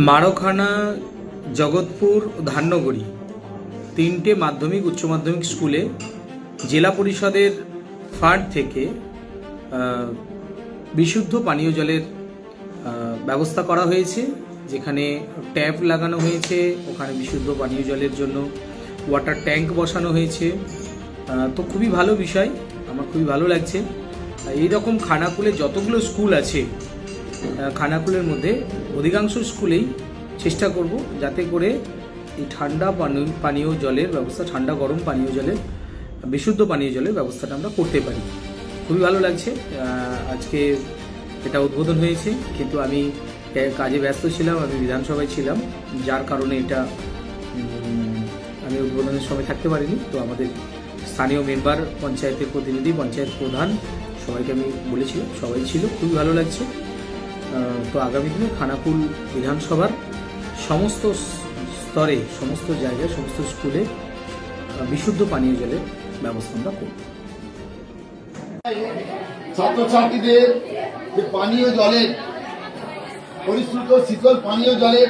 মারখানা, জগৎপুর, ধান্যগড়ি তিনটে মাধ্যমিক উচ্চ মাধ্যমিক স্কুলে জেলা পরিষদের ফান্ড থেকে বিশুদ্ধ পানীয় জলের ব্যবস্থা করা হয়েছে, যেখানে ট্যাপ লাগানো হয়েছে, ওখানে বিশুদ্ধ পানীয় জলের জন্য ওয়াটার ট্যাঙ্ক বসানো হয়েছে। তো খুবই ভালো বিষয়, আমার খুবই ভালো লাগছে। এইরকম খানাকুলে যতগুলো স্কুল আছে, খানাকুলের মধ্যে অধিকাংশ স্কুলেই চেষ্টা করব যাতে করে এই ঠান্ডা পানীয় জলের ব্যবস্থা, ঠান্ডা গরম পানীয় জলের, বিশুদ্ধ পানীয় জলের ব্যবস্থাটা আমরা করতে পারি। খুবই ভালো লাগছে। আজকে এটা উদ্বোধন হয়েছে, কিন্তু আমি কাজে ব্যস্ত ছিলাম, আমি বিধানসভায় ছিলাম, যার কারণে এটা আমি উদ্বোধনের সময় থাকতে পারিনি। তো আমাদের স্থানীয় মেম্বার, পঞ্চায়েতের প্রতিনিধি, পঞ্চায়েত প্রধান, সবাইকে আমি বলেছিলাম, সবাই ছিল। খুবই ভালো লাগছে। তো আগামী দিনে খানাকুল বিধানসভার সমস্ত স্তরে, সমস্ত জায়গায়, সমস্ত স্কুলে বিশুদ্ধ পানীয় জলের ব্যবস্থা আমরা করব। ছাত্রছাত্রীদের যে পানীয় জলের, পরিশ্রুত শীতল পানীয় জলের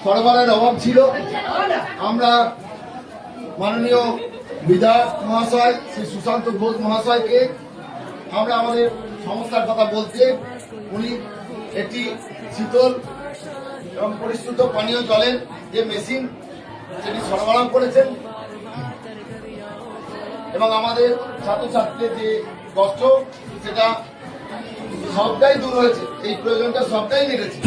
সরবরাহের অভাব ছিল, আমরা মাননীয় বিধায়ক মহাশয় শ্রী সুশান্ত ঘোষ মহাশয়কে আমরা আমাদের সমস্যার কথা বলতে, উনি একটি শীতল এবং পরিশ্রুত পানীয় জলের যে মেশিন সেটি সরবরাহ করেছেন এবং আমাদের ছাত্রছাত্রীদের যে কষ্ট সেটা সবটাই দূর হয়েছে, এই প্রয়োজনটা সবটাই মিটেছে।